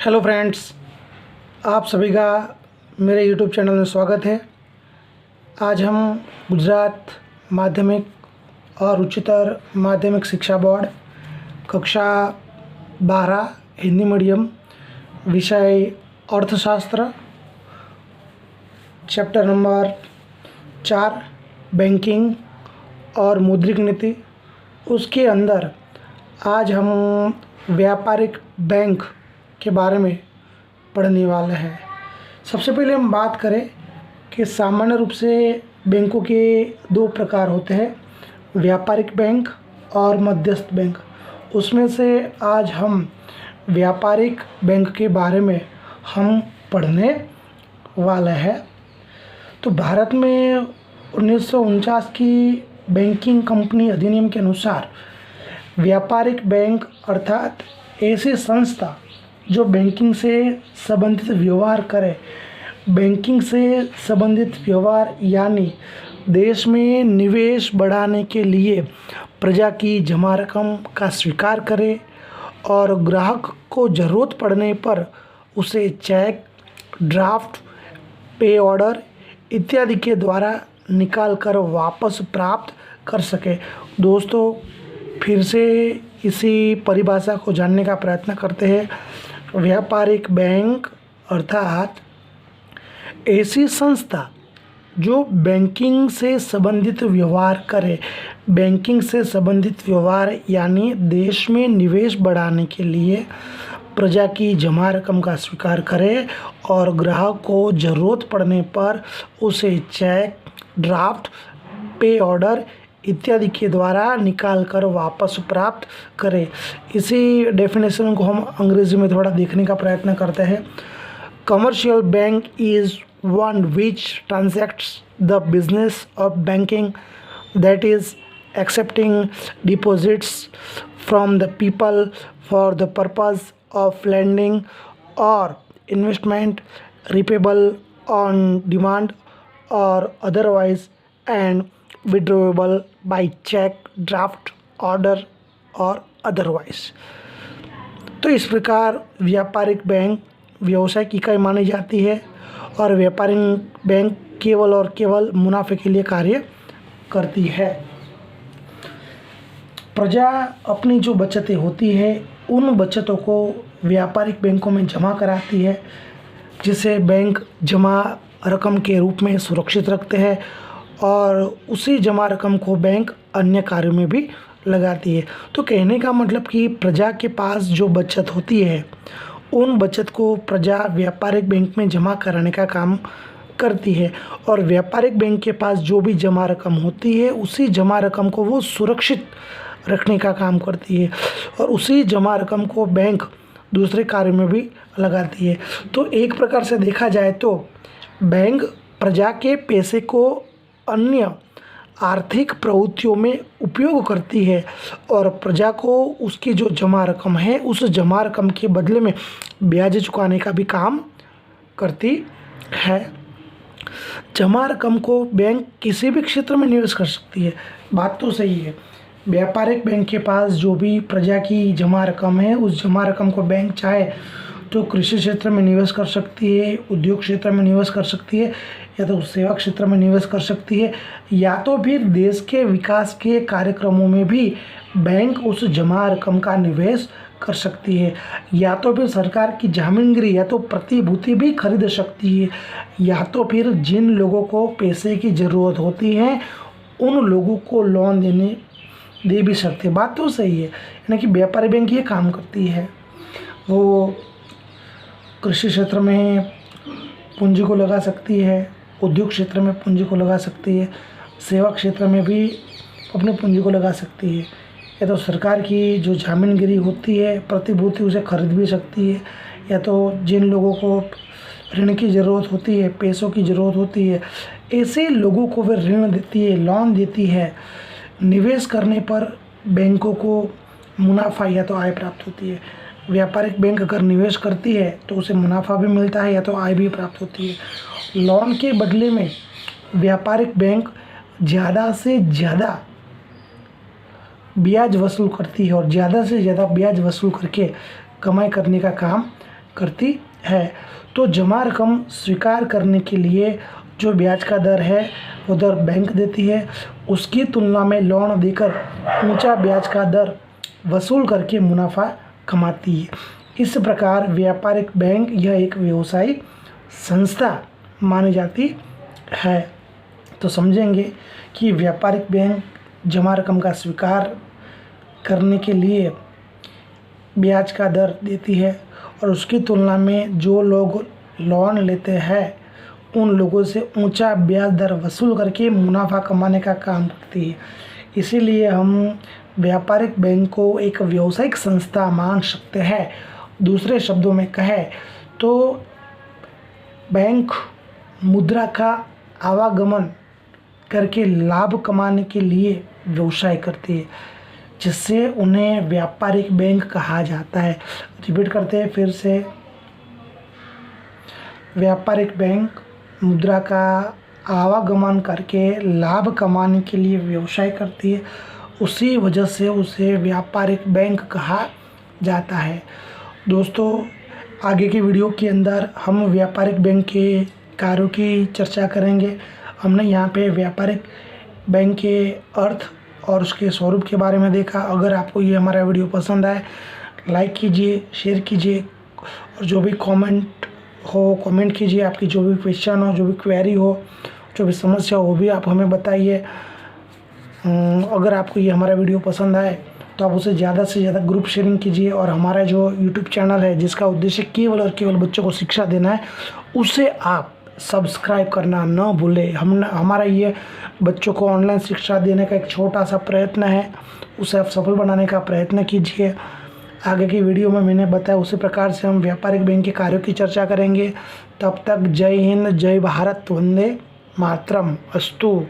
Hello friends, आप सभी का मेरे यूट्यूब चैनल में स्वागत है। आज हम गुजरात माध्यमिक और उच्चतर माध्यमिक शिक्षा बोर्ड कक्षा 12 हिंदी मीडियम विषय अर्थशास्त्र चैप्टर नंबर 4 बैंकिंग और मौद्रिक नीति, उसके अंदर आज हम व्यापारिक बैंक के बारे में पढ़ने वाले हैं। सबसे पहले हम बात करें कि सामान्य रूप से बैंकों के दो प्रकार होते हैं, व्यापारिक बैंक और मध्यस्थ बैंक। उसमें से आज हम व्यापारिक बैंक के बारे में हम पढ़ने वाले हैं। तो भारत में 1949 की बैंकिंग कंपनी अधिनियम के अनुसार व्यापारिक बैंक अर्थात ऐसी संस्था जो बैंकिंग से संबंधित व्यवहार करे। बैंकिंग से संबंधित व्यवहार यानी देश में निवेश बढ़ाने के लिए प्रजा की जमा रकम का स्वीकार करे और ग्राहक को ज़रूरत पड़ने पर उसे चेक, ड्राफ्ट, पे ऑर्डर इत्यादि के द्वारा निकाल कर वापस प्राप्त कर सके। दोस्तों, फिर से इसी परिभाषा को जानने का प्रयत्न करते हैं। व्यापारिक बैंक अर्थात ऐसी संस्था जो बैंकिंग से संबंधित व्यवहार करे। बैंकिंग से संबंधित व्यवहार यानी देश में निवेश बढ़ाने के लिए प्रजा की जमा रकम का स्वीकार करे और ग्राहक को ज़रूरत पड़ने पर उसे चेक, ड्राफ्ट, पे ऑर्डर इत्यादि के द्वारा निकाल कर वापस प्राप्त करें। इसी डेफिनेशन को हम अंग्रेजी में थोड़ा देखने का प्रयत्न करते हैं। Commercial bank is one which transacts the business of banking, that is accepting deposits from the people for the purpose of lending और इन्वेस्टमेंट repayable ऑन डिमांड और otherwise and withdrawable by cheque, draft, order और otherwise. तो इस प्रकार व्यापारिक bank व्यवसायिक इकाई मानी जाती है और व्यापारिक बैंक केवल और केवल मुनाफे के लिए कार्य करती है। प्रजा अपनी जो बचतें होती है उन बचतों को व्यापारिक बैंकों में जमा कराती है, जिसे बैंक जमा रकम के रूप में सुरक्षित रखते हैं और उसी जमा रकम को बैंक अन्य कार्यों में भी लगाती है। तो कहने का मतलब कि प्रजा के पास जो बचत होती है उन बचत को प्रजा व्यापारिक बैंक में जमा कराने का काम करती है और व्यापारिक बैंक के पास जो भी जमा रकम होती है उसी जमा रकम को वो सुरक्षित रखने का काम करती है और उसी जमा रकम को बैंक दूसरे कार्य में भी लगाती है। तो एक प्रकार से देखा जाए तो बैंक प्रजा के पैसे को अन्य आर्थिक प्रवृत्तियों में उपयोग करती है और प्रजा को उसकी जो जमा रकम है उस जमा रकम के बदले में ब्याज चुकाने का भी काम करती है। जमा रकम को बैंक किसी भी क्षेत्र में निवेश कर सकती है, बात तो सही है। व्यापारिक बैंक के पास जो भी प्रजा की जमा रकम है उस जमा रकम को बैंक चाहे तो कृषि क्षेत्र में निवेश कर सकती है, उद्योग क्षेत्र में निवेश कर सकती है या तो सेवा क्षेत्र में निवेश कर सकती है या तो फिर देश के विकास के कार्यक्रमों में भी बैंक उस जमा रकम का निवेश कर सकती है या तो फिर सरकार की जामीनगिरी या तो प्रतिभूति भी खरीद सकती है या तो फिर जिन लोगों को पैसे की ज़रूरत होती है उन लोगों को लोन दे भी सकते हैं। बात तो सही है, यानी कि व्यापारी बैंक ये काम करती है। वो कृषि क्षेत्र में पूंजी को लगा सकती है, उद्योग क्षेत्र में पूंजी को लगा सकती है, सेवा क्षेत्र में भी अपनी पूंजी को लगा सकती है या तो सरकार की जो जामीनगिरी होती है प्रतिभूति उसे खरीद भी सकती है या तो जिन लोगों को ऋण की ज़रूरत होती है, पैसों की ज़रूरत होती है, ऐसे लोगों को वे ऋण देती है, लोन देती है। निवेश करने पर बैंकों को मुनाफा या तो आय प्राप्त होती है। व्यापारिक बैंक अगर निवेश करती है तो उसे मुनाफा भी मिलता है या तो आय भी प्राप्त होती है। लोन के बदले में व्यापारिक बैंक ज़्यादा से ज़्यादा ब्याज वसूल करती है और ज़्यादा से ज़्यादा ब्याज वसूल करके कमाई करने का काम करती है। तो जमा रकम स्वीकार करने के लिए जो ब्याज का दर है वो दर बैंक देती है, उसकी तुलना में लोन देकर ऊंचा ब्याज का दर वसूल करके मुनाफा कमाती है। इस प्रकार व्यापारिक बैंक यह एक व्यवसायिक संस्था मानी जाती है। तो समझेंगे कि व्यापारिक बैंक जमा रकम का स्वीकार करने के लिए ब्याज का दर देती है और उसकी तुलना में जो लोग लोन लेते हैं उन लोगों से ऊंचा ब्याज दर वसूल करके मुनाफा कमाने का काम करती है। इसीलिए हम व्यापारिक बैंक को एक व्यावसायिक संस्था मान सकते हैं। दूसरे शब्दों में कहें तो बैंक मुद्रा का आवागमन करके लाभ कमाने के लिए व्यवसाय करती है, जिससे उन्हें व्यापारिक बैंक कहा जाता है। रिपीट करते हैं फिर से, व्यापारिक बैंक मुद्रा का आवागमन करके लाभ कमाने के लिए व्यवसाय करती है, उसी वजह से उसे व्यापारिक बैंक कहा जाता है। दोस्तों, आगे के वीडियो के अंदर हम व्यापारिक बैंक के कार्यों की चर्चा करेंगे। हमने यहाँ पे व्यापारिक बैंक के अर्थ और उसके स्वरूप के बारे में देखा। अगर आपको ये हमारा वीडियो पसंद आए, लाइक कीजिए, शेयर कीजिए और जो भी कमेंट कीजिए। आपकी जो भी क्वेश्चन हो, जो भी क्वेरी हो, जो भी समस्या हो, वो भी आप हमें बताइए। अगर आपको ये हमारा वीडियो पसंद आए तो आप उसे ज़्यादा से ज़्यादा ग्रुप शेयरिंग कीजिए और हमारा जो यूट्यूब चैनल है जिसका उद्देश्य केवल और केवल बच्चों को शिक्षा देना है, उसे आप सब्सक्राइब करना न भूलें। हमारा ये बच्चों को ऑनलाइन शिक्षा देने का एक छोटा सा प्रयत्न है, उसे आप सफल बनाने का प्रयत्न कीजिए। आगे की वीडियो में मैंने बताया उसी प्रकार से हम व्यापारिक बैंक के कार्यों की चर्चा करेंगे। तब तक जय हिंद, जय भारत, वंदे मातरम अस्तु।